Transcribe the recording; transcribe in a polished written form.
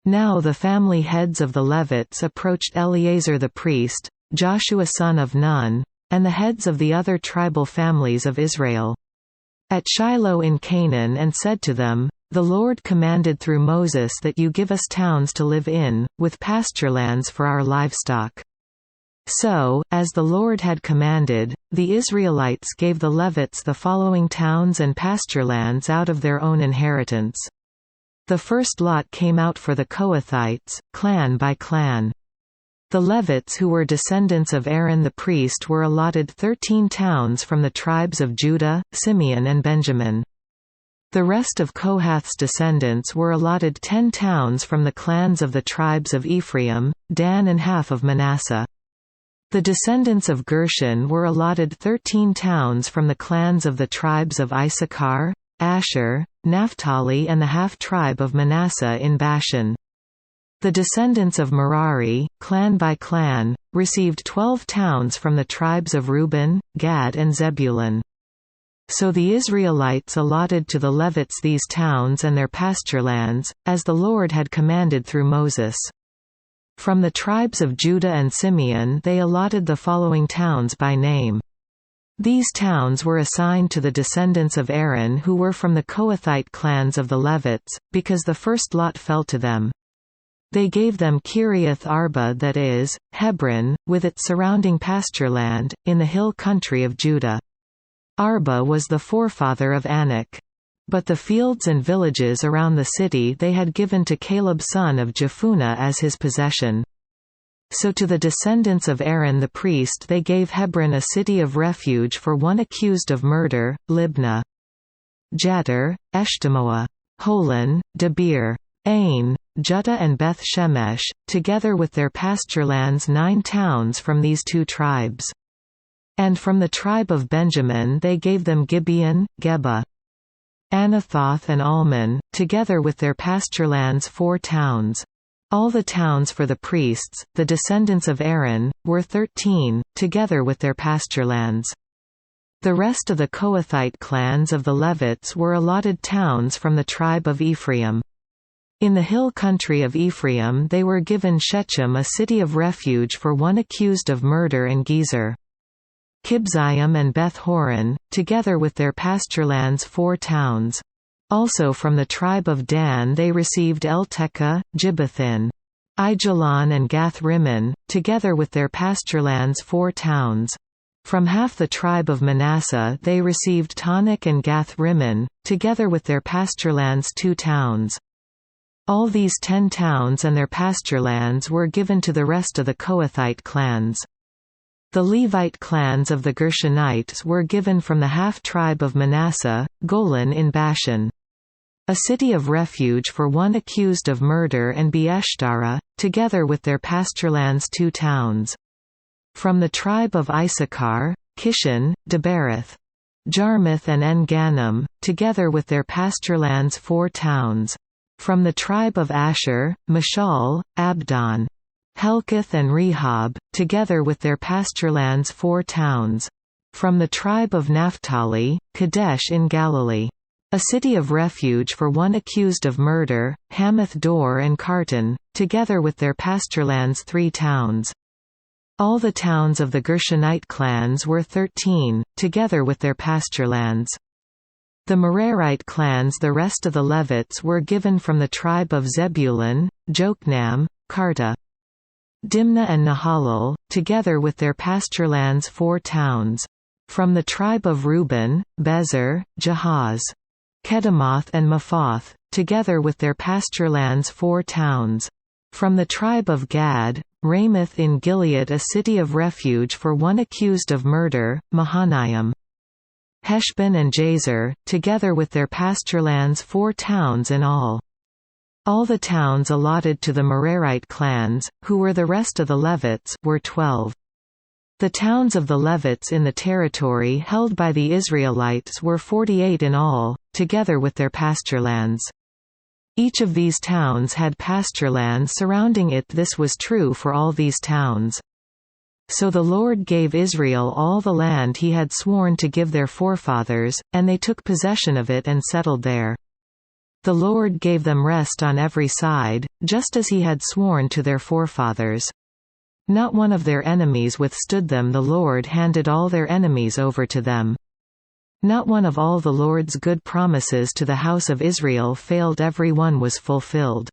Now the family heads of the Levites approached Eleazar the priest, Joshua son of Nun, and the heads of the other tribal families of Israel, at Shiloh in Canaan, and said to them, "The Lord commanded through Moses that you give us towns to live in, with pasturelands for our livestock." So, as the Lord had commanded, the Israelites gave the Levites the following towns and pasturelands out of their own inheritance. The first lot came out for the Kohathites, clan by clan. The Levites, who were descendants of Aaron the priest, were allotted 13 towns from the tribes of Judah, Simeon and Benjamin. The rest of Kohath's descendants were allotted 10 towns from the clans of the tribes of Ephraim, Dan and half of Manasseh. The descendants of Gershon were allotted 13 towns from the clans of the tribes of Issachar, Asher, Naphtali and the half-tribe of Manasseh in Bashan. The descendants of Merari, clan by clan, received 12 towns from the tribes of Reuben, Gad and Zebulun. So the Israelites allotted to the Levites these towns and their pasturelands, as the Lord had commanded through Moses. From the tribes of Judah and Simeon they allotted the following towns by name. These towns were assigned to the descendants of Aaron who were from the Kohathite clans of the Levites, because the first lot fell to them. They gave them Kiriath Arba, that is, Hebron, with its surrounding pastureland, in the hill country of Judah. Arba was the forefather of Anak. But the fields and villages around the city they had given to Caleb son of Jephunneh as his possession. So to the descendants of Aaron the priest they gave Hebron, a city of refuge for one accused of murder, Libnah, Jattir, Eshtemoa, Holon, Debir, Ain, Juttah and Beth Shemesh, together with their pasturelands 9 towns from these 2 tribes. And from the tribe of Benjamin they gave them Gibeon, Geba, Anathoth and Almon, together with their pasturelands 4 towns. All the towns for the priests, the descendants of Aaron, were 13, together with their pasturelands. The rest of the Kohathite clans of the Levites were allotted towns from the tribe of Ephraim. In the hill country of Ephraim they were given Shechem, a city of refuge for one accused of murder, and Gezer, Kibzaim and Beth Horon, together with their pasturelands 4 towns. Also from the tribe of Dan they received Eltekeh, Gibbethon, Aijalon and Gath Rimmon, together with their pasturelands 4 towns. From half the tribe of Manasseh they received Taanach and Gath Rimmon, together with their pasturelands 2 towns. All these 10 towns and their pasturelands were given to the rest of the Kohathite clans. The Levite clans of the Gershonites were given from the half-tribe of Manasseh, Golan in Bashan, a city of refuge for one accused of murder, and Beeshtara, together with their pasturelands 2 towns. From the tribe of Issachar, Kishon, Debereth, Jarmuth and En-Ganim, together with their pasturelands 4 towns. From the tribe of Asher, Mashal, Abdon, Helkath and Rehob, together with their pasturelands 4 towns. From the tribe of Naphtali, Kadesh in Galilee, a city of refuge for one accused of murder, Hamath Dor and Kartan, together with their pasturelands 3 towns. All the towns of the Gershonite clans were 13, together with their pasturelands. The Merarite clans, the rest of the Levites, were given from the tribe of Zebulun, Jokneam, Karta, Dimnah and Nahalal, together with their pasturelands 4 towns. From the tribe of Reuben, Bezer, Jahaz, Kedemoth and Mephath, together with their pasturelands 4 towns. From the tribe of Gad, Ramoth in Gilead, a city of refuge for one accused of murder, Mahanaim, Heshbon and Jazer, together with their pasturelands 4 towns in all. All the towns allotted to the Merarite clans, who were the rest of the Levites, were 12. The towns of the Levites in the territory held by the Israelites were 48 in all, together with their pasturelands. Each of these towns had pasturelands surrounding it. This was true for all these towns. So the Lord gave Israel all the land he had sworn to give their forefathers, and they took possession of it and settled there. The Lord gave them rest on every side, just as he had sworn to their forefathers. Not one of their enemies withstood them. The Lord handed all their enemies over to them. Not one of all the Lord's good promises to the house of Israel failed. Every one was fulfilled.